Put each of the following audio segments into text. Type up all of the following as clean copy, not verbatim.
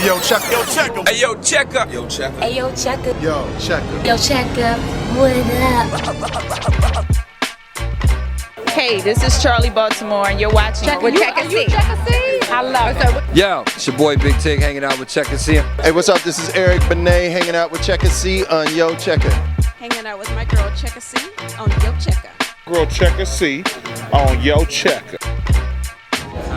Yo, check. Yo, check. Hey, yo, checker. Yo, checker. Hey, yo, checker. Yo, checker. Yo, checker. What up? Hey, this is Charlie Baltimore, and you're watching with Check and See. I love it. Yo, it's your boy Big Tig hanging out with Check and See. Hey, what's up? This is Eric Benet hanging out with Check and See on Yo Checker. Hanging out with my girl Checker C on Yo Checker. Girl Checker C on Yo Checker.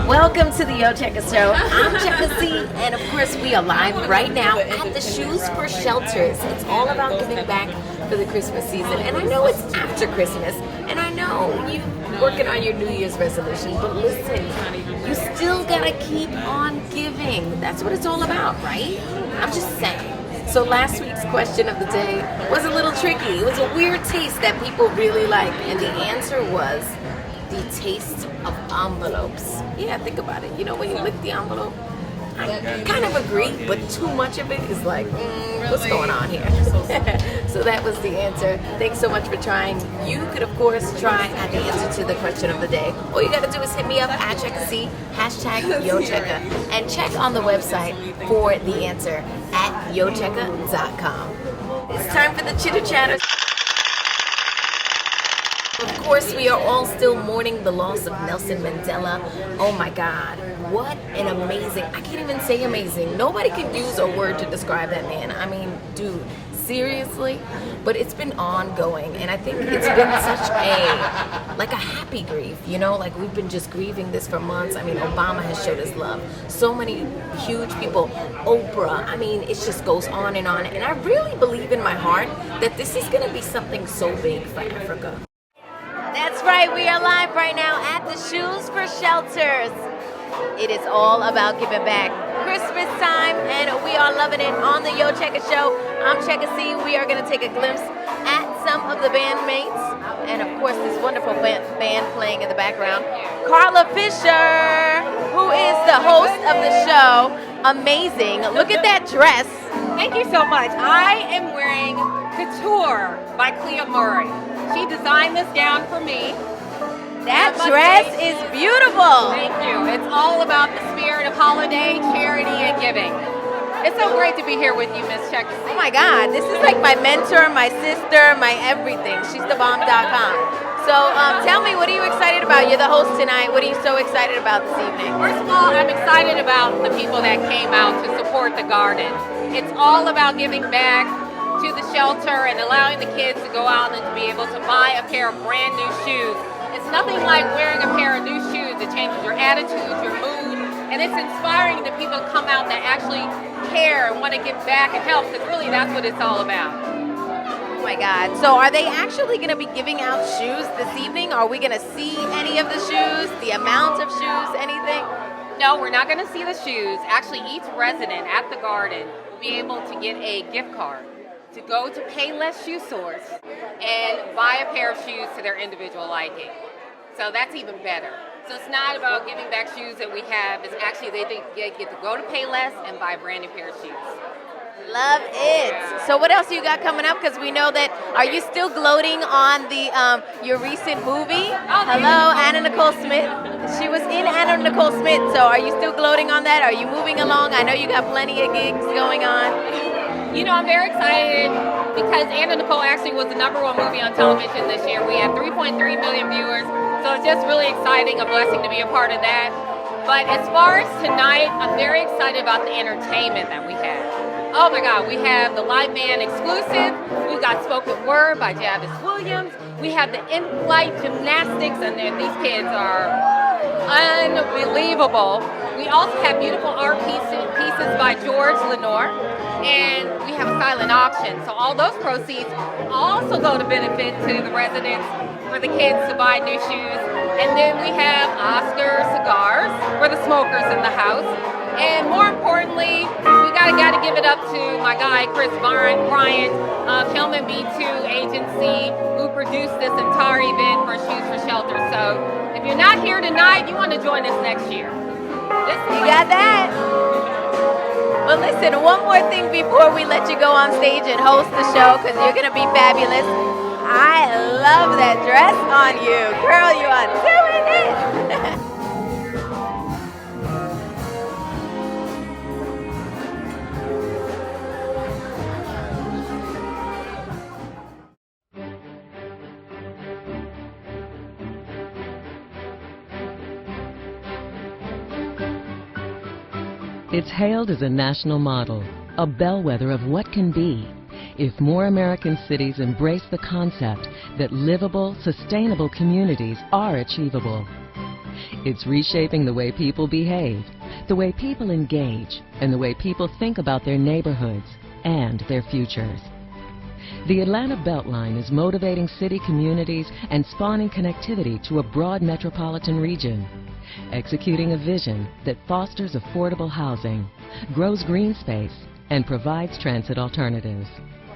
Welcome to the Yo Checker Show. I'm Checker C, and of course we are live right now at the Shoes for Shelters. It's all about giving back for the Christmas season, and I know it's after Christmas, and I know you're working on your New Year's resolution, but listen, you still gotta keep on giving. That's what it's all about, right? I'm just saying. So last week's question of the day was a little tricky. It was a weird taste that people really like, and the answer was the taste of envelopes. Yeah, think about it. You know, when you lick the envelope, I kind of agree, but too much of it is like, what's going on here? So that was the answer. Thanks so much for trying. You could, of course, try at the answer to the question of the day. All you got to do is hit me up at CheckC, #YoChecker, and check on the website for the answer at yochecker.com. It's time for the chitter-chatter. Of course, we are all still mourning the loss of Nelson Mandela. Oh my God, what an amazing, I can't even say amazing. Nobody can use a word to describe that man. I mean, dude, seriously? But it's been ongoing, and I think it's been such a happy grief, you know? Like, we've been just grieving this for months. I mean, Obama has showed his love. So many huge people, Oprah, I mean, it just goes on. And I really believe in my heart that this is gonna be something so big for Africa. That's right, we are live right now at the Shoes for Shelters. It is all about giving back. Christmas time, and we are loving it on the Yo Checker Show. I'm Checker C. We are going to take a glimpse at some of the bandmates, and of course this wonderful band playing in the background. Carla Fisher, who is the host of the show. Amazing. Look at that dress. Thank you so much. I am wearing Couture by Clea Murray. She designed this gown for me. That dress is beautiful. Thank you. It's all about the spirit of holiday, charity, and giving. It's so great to be here with you, Miss Checker. Oh my God, this is like my mentor, my sister, my everything. She's thebomb.com. So tell me, what are you excited about? You're the host tonight. What are you so excited about this evening? First of all, I'm excited about the people that came out to support the garden. It's all about giving back to the shelter and allowing the kids to go out and to be able to buy a pair of brand new shoes. It's nothing like wearing a pair of new shoes. It changes your attitude, your mood, and it's inspiring the people to come out that actually care and want to give back and help, because really that's what it's all about. Oh my God. So are they actually going to be giving out shoes this evening? Are we going to see any of the shoes, the amount of shoes, anything? No, we're not going to see the shoes. Actually, each resident at the garden will be able to get a gift card to go to Payless Shoe Source and buy a pair of shoes to their individual liking. So that's even better. So it's not about giving back shoes that we have. It's actually they get to go to Payless and buy a brand new pair of shoes. Love it. So what else you got coming up? Because we know that, are you still gloating on the your recent movie? Hello, Anna Nicole Smith. She was in Anna Nicole Smith. So are you still gloating on that? Are you moving along? I know you got plenty of gigs going on. You know, I'm very excited because Anna Nicole actually was the #1 movie on television this year. We had 3.3 million viewers, so it's just really exciting, a blessing to be a part of that. But as far as tonight, I'm very excited about the entertainment that we have. Oh my God, we have the live band exclusive. We've got spoken word by Javis Williams. We have the in-flight gymnastics, and these kids are unbelievable. We also have beautiful art pieces by George Lenore, and we have a silent auction. So all those proceeds also go to benefit to the residents for the kids to buy new shoes. And then we have Oscar cigars for the smokers in the house. And more importantly, we gotta give it up to my guy Chris Bryant of Hillman B2 Agency, who produced this entire event for Shoes for Shelter. So if you're not here tonight, you want to join us next year. You got that? Well, listen, one more thing before we let you go on stage and host the show, because you're going to be fabulous. I love that dress on you. Girl, you are doing it. It's hailed as a national model, a bellwether of what can be, if more American cities embrace the concept that livable, sustainable communities are achievable. It's reshaping the way people behave, the way people engage, and the way people think about their neighborhoods and their futures. The Atlanta Beltline is motivating city communities and spawning connectivity to a broad metropolitan region, executing a vision that fosters affordable housing, grows green space, and provides transit alternatives.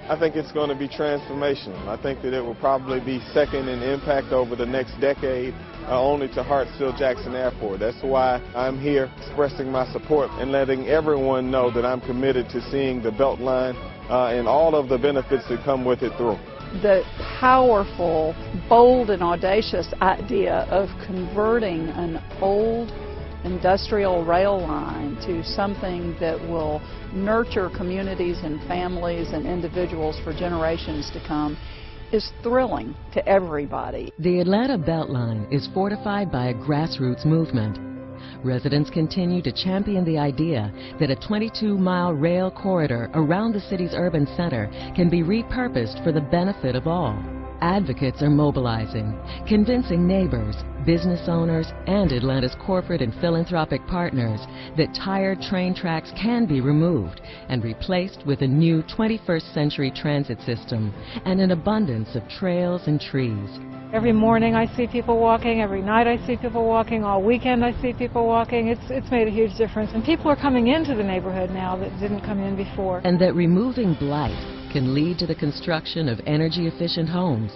I think it's going to be transformational. I think that it will probably be second in impact over the next decade, only to Hartsfield-Jackson Airport. That's why I'm here expressing my support and letting everyone know that I'm committed to seeing the Beltline and all of the benefits that come with it through. The powerful, bold, and audacious idea of converting an old industrial rail line to something that will nurture communities and families and individuals for generations to come is thrilling to everybody. The Atlanta Beltline is fortified by a grassroots movement. Residents continue to champion the idea that a 22-mile rail corridor around the city's urban center can be repurposed for the benefit of all. Advocates are mobilizing, convincing neighbors, business owners, and Atlanta's corporate and philanthropic partners that tired train tracks can be removed and replaced with a new 21st century transit system and an abundance of trails and trees. Every morning I see people walking, every night I see people walking, all weekend I see people walking. It's made a huge difference. And people are coming into the neighborhood now that didn't come in before. And that removing blight can lead to the construction of energy-efficient homes,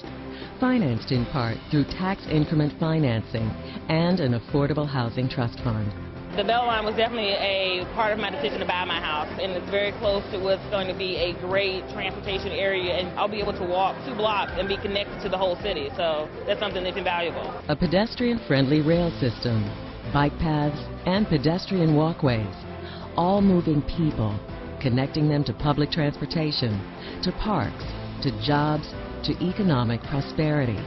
financed in part through tax increment financing and an affordable housing trust fund. The Beltline was definitely a part of my decision to buy my house, and it's very close to what's going to be a great transportation area, and I'll be able to walk 2 blocks and be connected to the whole city, so that's something that's invaluable. A pedestrian-friendly rail system, bike paths, and pedestrian walkways, all moving people, connecting them to public transportation, to parks, to jobs, to economic prosperity.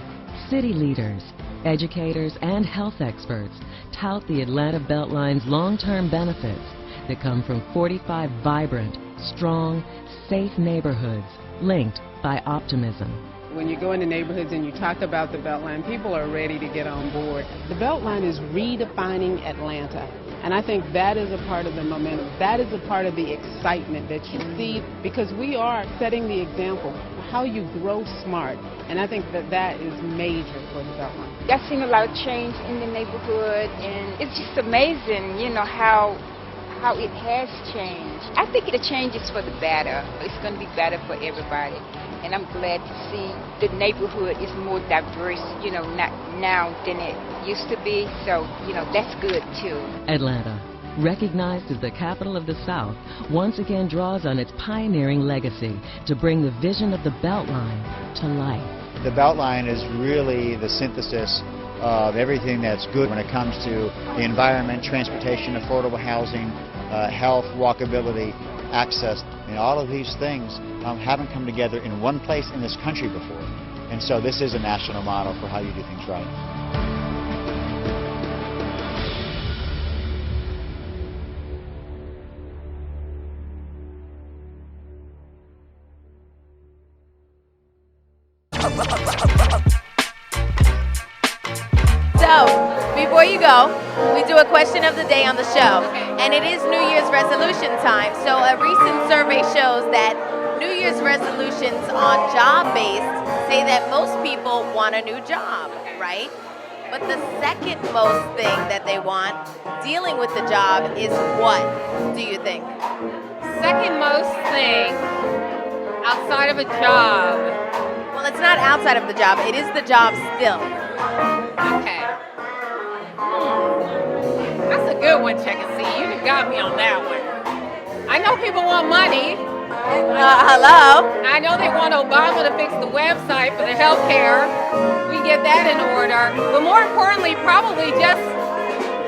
City leaders, educators, and health experts tout the Atlanta Beltline's long-term benefits that come from 45 vibrant, strong, safe neighborhoods linked by optimism. When you go into neighborhoods and you talk about the Beltline, people are ready to get on board. The Beltline is redefining Atlanta, and I think that is a part of the momentum. That is a part of the excitement that you see, because we are setting the example for how you grow smart, and I think that that is major for the Beltline. I've seen a lot of change in the neighborhood, and it's just amazing, you know, how it has changed. I think the change is for the better. It's going to be better for everybody. And I'm glad to see the neighborhood is more diverse, you know, not now than it used to be. So, you know, that's good too. Atlanta, recognized as the capital of the South, once again draws on its pioneering legacy to bring the vision of the Beltline to life. The Beltline is really the synthesis of everything that's good when it comes to the environment, transportation, affordable housing, health, walkability, access. And all of these things haven't come together in one place in this country before. And so this is a national model for how you do things right. So, before you go, we do a question of the day on the show. And it is New Year's resolution time. So a recent survey shows that New Year's resolutions on job-based say that most people want a new job, right? But the second most thing that they want dealing with the job is what, do you think? Second most thing outside of a job. Well, it's not outside of the job. It is the job still. Okay. That's a good one, Check and See. You got me on that one. I know people want money. Hello? I know they want Obama to fix the website for the health care. We get that in order. But more importantly, probably just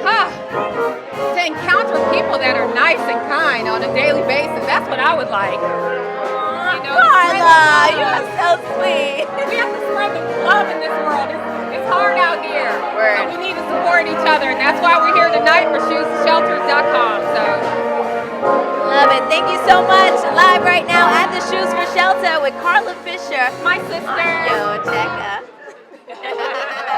to encounter people that are nice and kind on a daily basis. That's what I would like. You know, Carla, you are so sweet. We have to spread the love in this world. It's hard out here. So we need to support each other, and that's why we're here tonight for shoeshelters.com. So Thank you so much. Live right now at the Shoes for Shelter with Carla Fisher. My sister. Yo, Checka.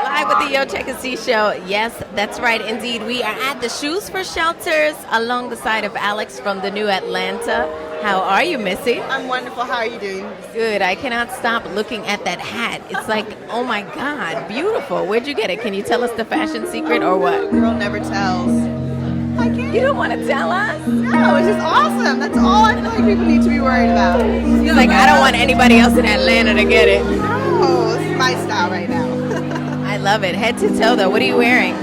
Live with the Yo Checka C show. Yes, that's right. Indeed, we are at the Shoes for Shelters along the side of Alex from the New Atlanta. How are you, Missy? I'm wonderful. How are you doing? Good. I cannot stop looking at that hat. It's like, oh my God, beautiful. Where'd you get it? Can you tell us the fashion secret or what? Girl never tells. I can't. You don't want to tell us? No, it's just awesome. That's all I feel like people need to be worried about. She's like, I don't want anybody else in Atlanta to get it. No, this is my style right now. I love it. Head to toe, though. What are you wearing?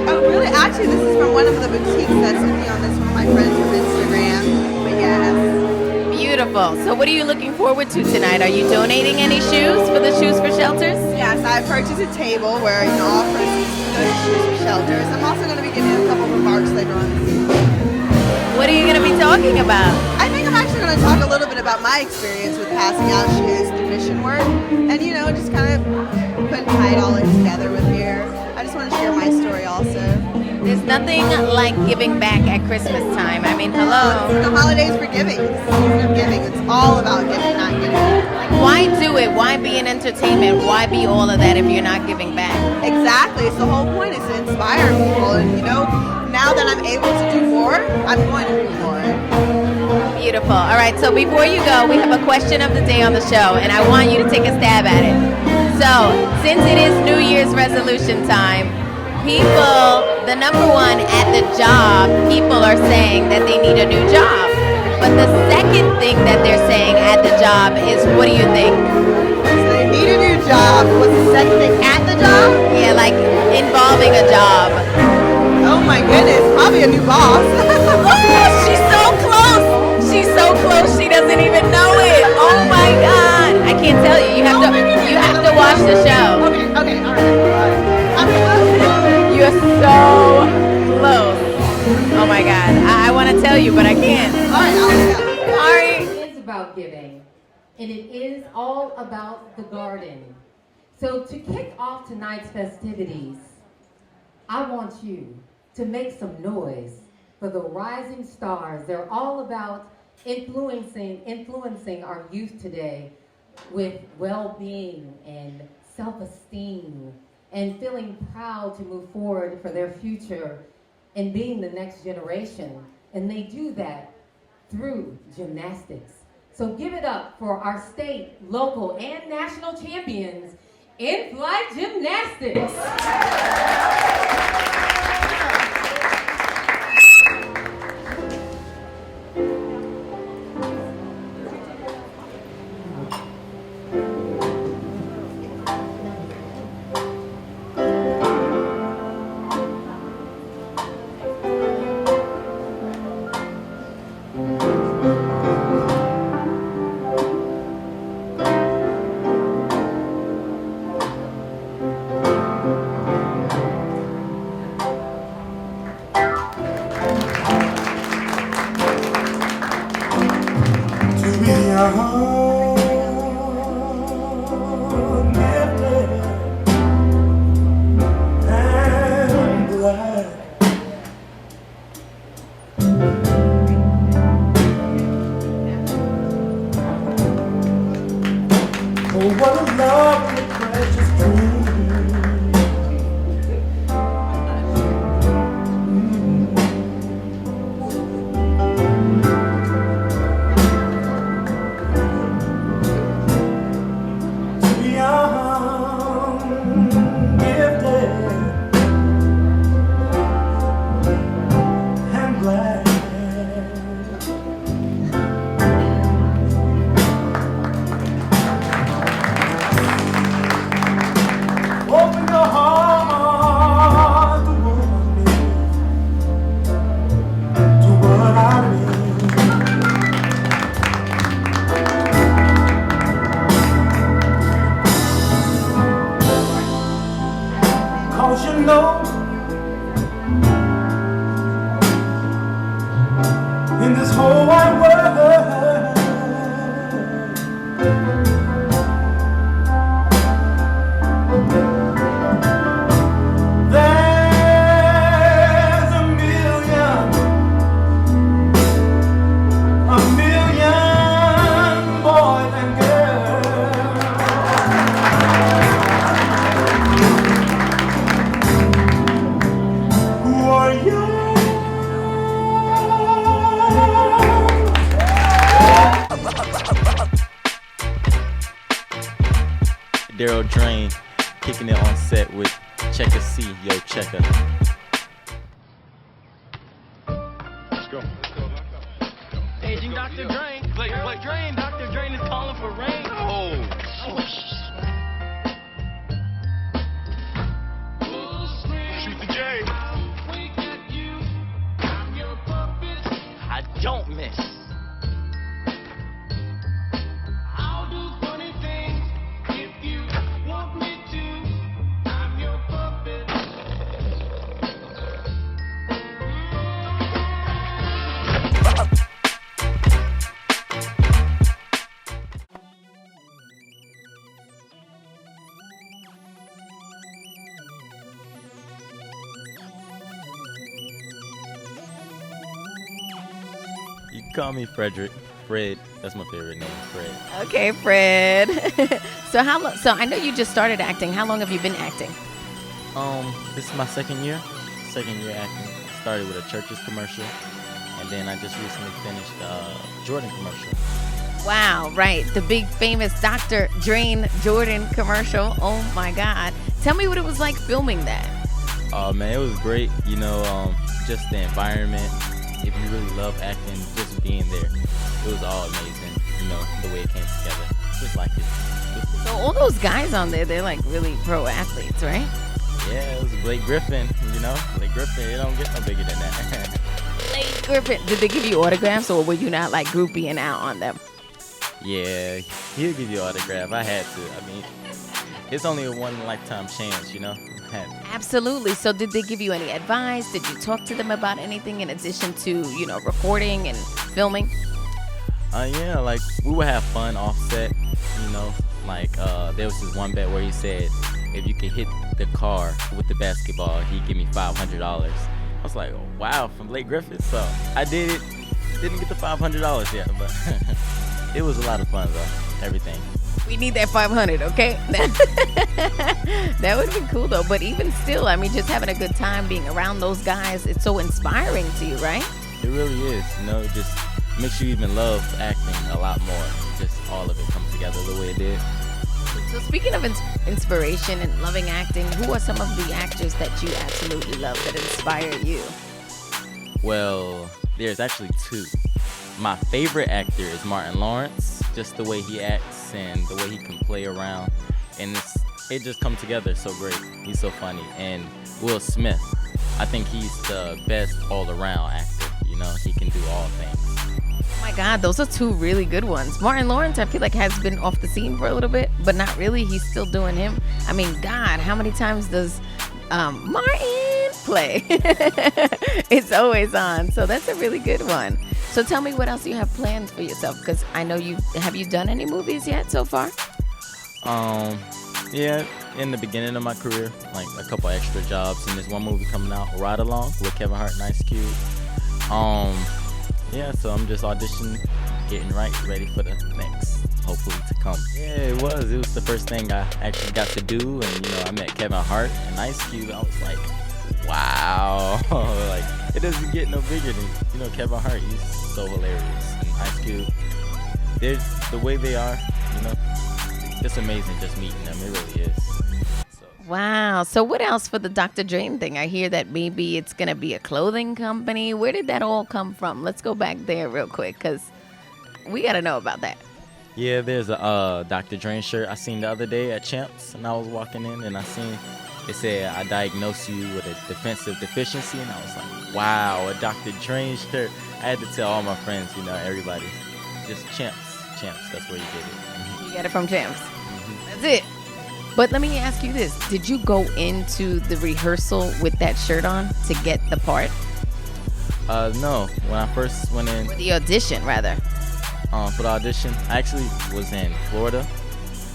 Oh, really? Actually, this is from one of the boutiques that sent me on this from my friends from Instagram. But yes. Beautiful. So what are you looking forward to tonight? Are you donating any shoes for the Shoes for Shelters? Yes, I purchased a table where, all proceeds go to Shoes for Shelters. I'm also going to be giving a couple remarks later on this evening. What are you going to be talking about? I think I'm actually going to talk a little bit about my experience with passing out shoes through mission work. And, just kind of tie it all in together with here. I just want to share my story also. There's nothing like giving back at Christmas time. I mean, hello. It's the holidays for giving. It's the season of giving. It's all about giving, not getting. Why do it? Why be in entertainment? Why be all of that if you're not giving back? Exactly. It's the whole point is to inspire people. And, now that I'm able to do more, I'm going to do more. Beautiful. All right, so before you go, we have a question of the day on the show, and I want you to take a stab at it. So, since it is New Year's resolution time, people, the number one at the job, people are saying that they need a new job. But the second thing that they're saying at the job is, what do you think? So they need a new job. What's the second thing at the job? Yeah, like involving a job. Oh my goodness, probably a new boss. Oh, she's so close. She's so close. She doesn't even know it. Oh my God. I can't tell you. You have to watch the show. Okay, all right. I'm close. You're so close. Oh my God. I want to tell you, but I can't. All right, Sorry. It is about giving, and it is all about the garden. So to kick off tonight's festivities, I want you to make some noise for the rising stars. They're all about influencing our youth today with well-being and self-esteem and feeling proud to move forward for their future and being the next generation. And they do that through gymnastics. So give it up for our state, local, and national champions in flight gymnastics. Daryl Drain, kicking it on set with Checker C, Yo Checker. Let's go. Paging Dr. Drain. Blake Drain. Dr. Drain is calling for rain. Oh. Shoot the J. I don't miss. I'll do funny things if you want me to. I'm your puppet. You can call me Frederick. Fred, that's my favorite name, Fred. Okay, Fred. So I know you just started acting. How long have you been acting? This is my second year acting. Started with a Church's commercial, and then I just recently finished Jordan commercial. Wow, right. The big famous Dr. Drain Jordan commercial. Oh my God. Tell me what it was like filming that. Oh man, it was great. You know, just the environment. If you really love acting, just being there, it was all amazing. You know, the way it came together, just like it. So all those guys on there, they're like really pro athletes, right? Yeah, it was Blake Griffin. You know, Blake Griffin. It don't get no bigger than that. Blake Griffin. Did they give you autographs, or were you not like groupieing out on them? Yeah, he'll give you an autograph. I had to. I mean, it's only a one-lifetime chance, you know. Absolutely. So did they give you any advice? Did you talk to them about anything in addition to, you know, recording and filming? Yeah, like we would have fun offset, you know. Like there was this one bet where he said if you could hit the car with the basketball, he'd give me $500. I was like, oh, wow, from Blake Griffin. So I did it. Didn't get the $500 yet, but it was a lot of fun though. Everything. We need that 500, okay? That would be cool though. But even still, I mean, just having a good time being around those guys, it's so inspiring to you, right? It really is. You know, it just makes you even love acting a lot more. Just all of it comes together the way it did. So speaking of inspiration and loving acting, who are some of the actors that you absolutely love that inspire you? Well, there's actually two. My favorite actor is Martin Lawrence. Just the way he acts and the way he can play around, and it just comes together so great. He's so funny. And Will Smith, I think he's the best all-around actor. You know, he can do all things. Oh my God, those are two really good ones. Martin Lawrence, I feel like has been off the scene for a little bit, but not really. He's still doing him. I mean, God, how many times does Martin play? It's always on. So that's a really good one. So tell me what else you have planned for yourself, because I know have you done any movies yet so far? Yeah, in the beginning of my career, like a couple extra jobs, and there's one movie coming out, Ride Along, with Kevin Hart and Ice Cube. Yeah, so I'm just auditioning, getting ready for the next, hopefully to come. Yeah, it was the first thing I actually got to do, and you know, I met Kevin Hart and Ice Cube. I was like, wow, like it doesn't get no bigger than, you know, Kevin Hart. He's so hilarious, and Ice Cube, they're the way they are, you know, it's amazing just meeting them. It really is. Wow. So what else for the Dr. Drain thing? I hear that maybe it's going to be a clothing company. Where did that all come from? Let's go back there real quick, because we got to know about that. Yeah, there's a Dr. Drain shirt I seen the other day at Champs, and I was walking in and I seen it said, I diagnosed you with a defensive deficiency, and I was like, wow, a Dr. Drain shirt. I had to tell all my friends, you know, everybody, just Champs, that's where you get it. You got it from Champs. That's it. But let me ask you this. Did you go into the rehearsal with that shirt on to get the part? No. When I first went in... Or the audition, rather. For the audition, I actually was in Florida,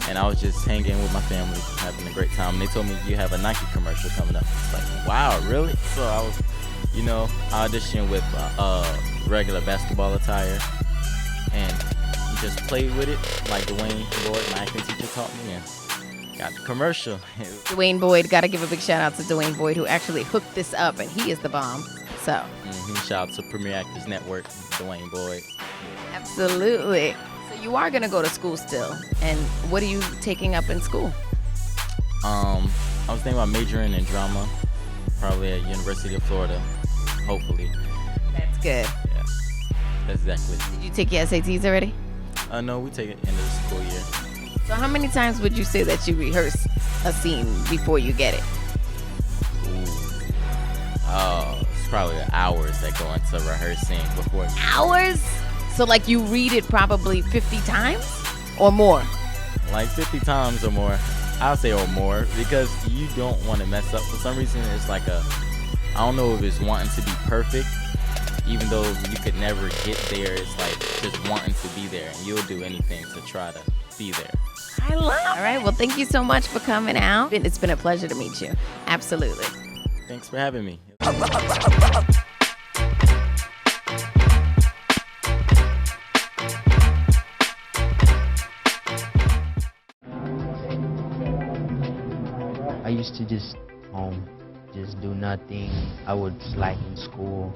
and I was just hanging with my family, having a great time. And they told me, you have a Nike commercial coming up. It's like, wow, really? So I was, you know, I auditioned with regular basketball attire, and just played with it like Dwayne Boyd, my acting teacher, taught me, and got the commercial. Dwayne Boyd, got to give a big shout out to Dwayne Boyd, who actually hooked this up, and he is the bomb. So shout out to Premier Actors Network, Dwayne Boyd. Absolutely. So you are going to go to school still, and what are you taking up in school? I was thinking about majoring in drama, probably at University of Florida, hopefully. That's good. Yeah, that's exactly. Did you take your SATs already? No, we take it end of the school year. So how many times would you say that you rehearse a scene before you get it? It's probably the hours that go into rehearsing before. Hours? So like you read it probably 50 times or more? Like 50 times or more. I'll say or more, because you don't want to mess up. For some reason, it's like I don't know if it's wanting to be perfect, even though you could never get there. It's like just wanting to be there, and you'll do anything to try to be there. I love it. All right, well, thank you so much for coming out. It's been a pleasure to meet you. Absolutely. Thanks for having me. I used to just do nothing. I would slack in school,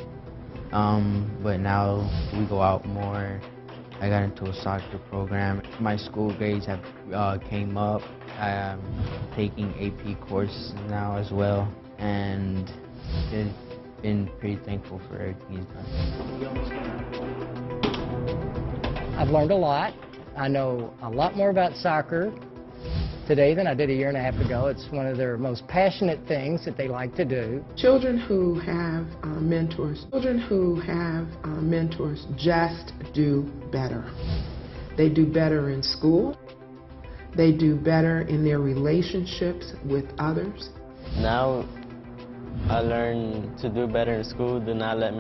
but now we go out more. I got into a soccer program. My school grades have came up. I am taking AP courses now as well, and been pretty thankful for everything he's done. I've learned a lot. I know a lot more about soccer today than I did a year and a half ago. It's one of their most passionate things that they like to do. Children who have mentors just do better. They do better in school. They do better in their relationships with others. Now I learn to do better in school. Do not let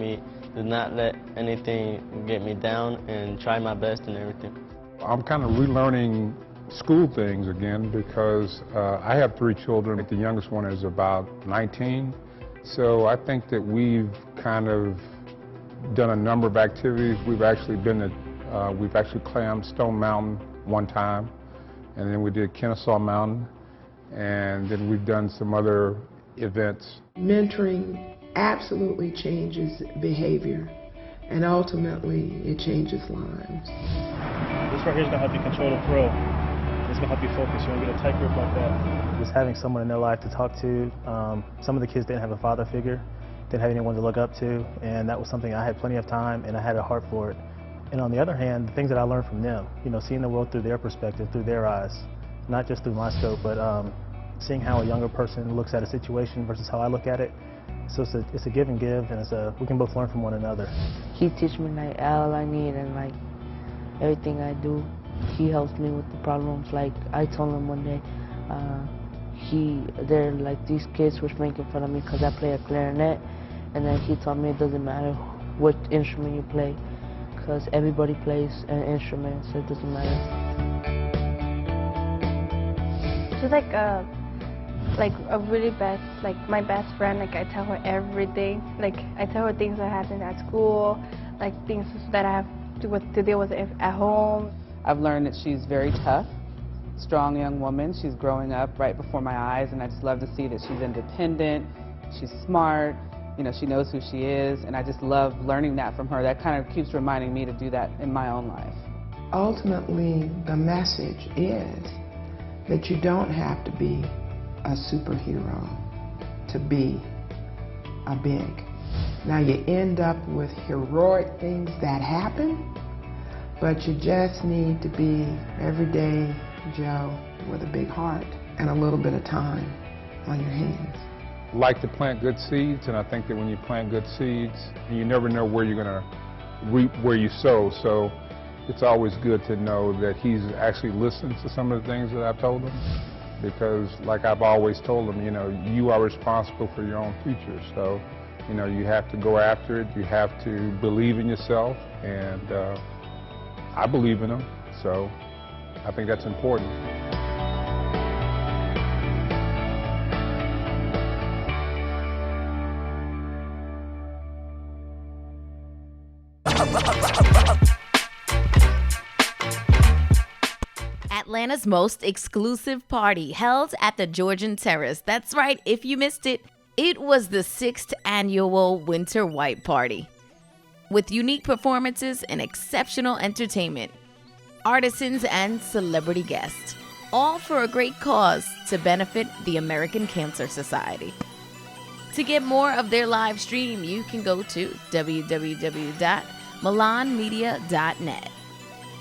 anything get me down, and try my best in everything. I'm kind of relearning school things again because I have 3 children. The youngest one is about 19. So I think that we've kind of done a number of activities. We've actually climbed Stone Mountain one time, and then we did Kennesaw Mountain, and then we've done some other events. Mentoring absolutely changes behavior, and ultimately it changes lives. This right here is going to help you control the thrill. It's going to help you focus. You're going to get a tight grip like that. Just having someone in their life to talk to. Some of the kids didn't have a father figure, didn't have anyone to look up to, and that was something I had plenty of time, and I had a heart for it. And on the other hand, the things that I learned from them, seeing the world through their perspective, through their eyes, not just through my scope, but seeing how a younger person looks at a situation versus how I look at it. So it's a give and give, and we can both learn from one another. He teaches me like all I need, and like everything I do, he helps me with the problems. Like I told him one day, these kids were making fun of me because I play a clarinet, and then he told me it doesn't matter what instrument you play, because everybody plays an instrument, so it doesn't matter. She's like a really my best friend. Like I tell her everything. Like I tell her things that happen at school, like things that I have to deal with at home. I've learned that she's very tough, strong young woman. She's growing up right before my eyes, and I just love to see that she's independent, she's smart, she knows who she is, and I just love learning that from her. That kind of keeps reminding me to do that in my own life. Ultimately, the message is that you don't have to be a superhero to be a big. Now you end up with heroic things that happen, but you just need to be everyday Joe with a big heart and a little bit of time on your hands. Like to plant good seeds, and I think that when you plant good seeds, you never know where you're going to reap where you sow. So it's always good to know that he's actually listened to some of the things that I've told him, because like I've always told him, you are responsible for your own future. So, you have to go after it. You have to believe in yourself, and I believe in him, so I think that's important. Atlanta's most exclusive party held at the Georgian Terrace. That's right, if you missed it, it was the 6th annual Winter White Party. With unique performances and exceptional entertainment, artisans and celebrity guests. all for a great cause to benefit the American Cancer Society. To get more of their live stream, you can go to www.milanmedia.net.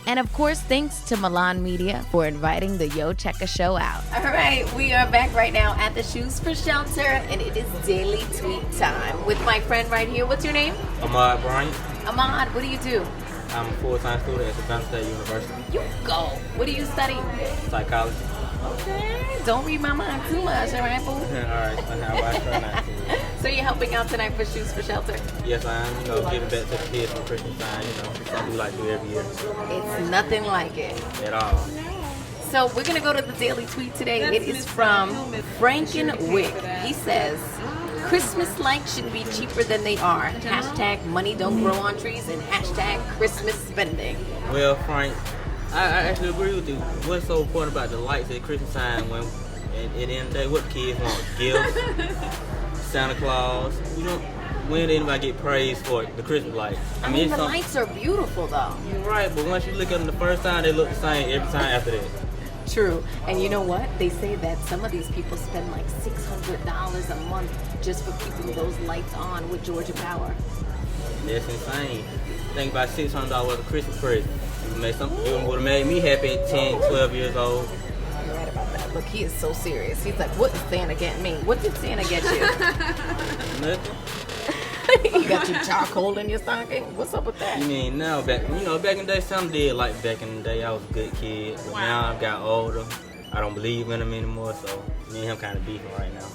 And of course, thanks to Milan Media for inviting the Yo Check a Show out. All right, we are back right now at the Shoes for Shelter, and it is daily tweet time with my friend right here. What's your name? Ahmad Bryant. Ahmad, what do you do? I'm a full-time student at Savannah State University. You go. What do you study? Psychology. Okay, don't read my mind too much, all right, boo? All right, I try not to. So you're helping out tonight for Shoes for Shelter? Yes, I am. Giving back to the kids for Christmas time. Something we like to do every year. It's nothing like it. At all. So we're going to go to the daily tweet today. It is from Frankenwick. He says, Christmas lights should be cheaper than they are. Hashtag money don't grow on trees and hashtag Christmas spending. Well, Frank, I actually agree with you. What's so important about the lights at Christmas time when at the end of the day, what kids want? Gifts, Santa Claus. When did anybody get praised for the Christmas lights? I mean the lights are beautiful though. You're right, but once you look at them the first time, they look the same every time after that. True. And you know what? They say that some of these people spend like $600 a month just for keeping those lights on with Georgia Power. That's insane. Think about $600 worth of Christmas presents. You would have made me happy at 10, 12 years old. You're right about that. Look, he is so serious. He's like, what did Santa get me? What did Santa get you? Nothing. You got your charcoal in your stocking? What's up with that? You mean now, back in the day, some did like back in the day. I was a good kid, but now I've got older. I don't believe in them anymore, so me and him kind of beefing right now.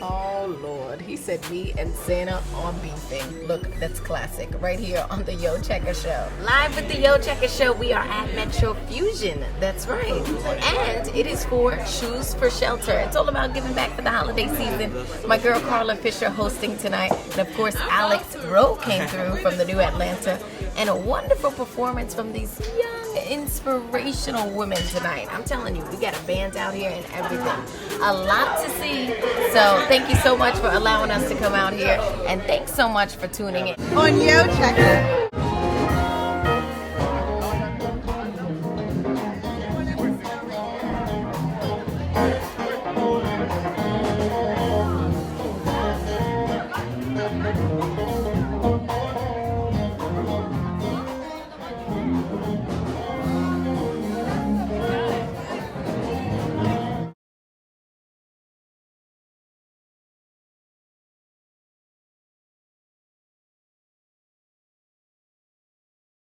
Oh, Lord. He said me and Santa are beefing. Look, that's classic. Right here on the Yo Checker Show. Live with the Yo Checker Show, we are at Metro Fusion. That's right. And it is for Shoes for Shelter. It's all about giving back for the holiday season. My girl Carla Fisher hosting tonight. And of course, Alex Rowe came through from the New Atlanta. And a wonderful performance from these young, inspirational women tonight. I'm telling you, we got a band out here and everything. A lot to see. So thank you so much for allowing us to come out here. And thanks so much for tuning in. On Yo Checker.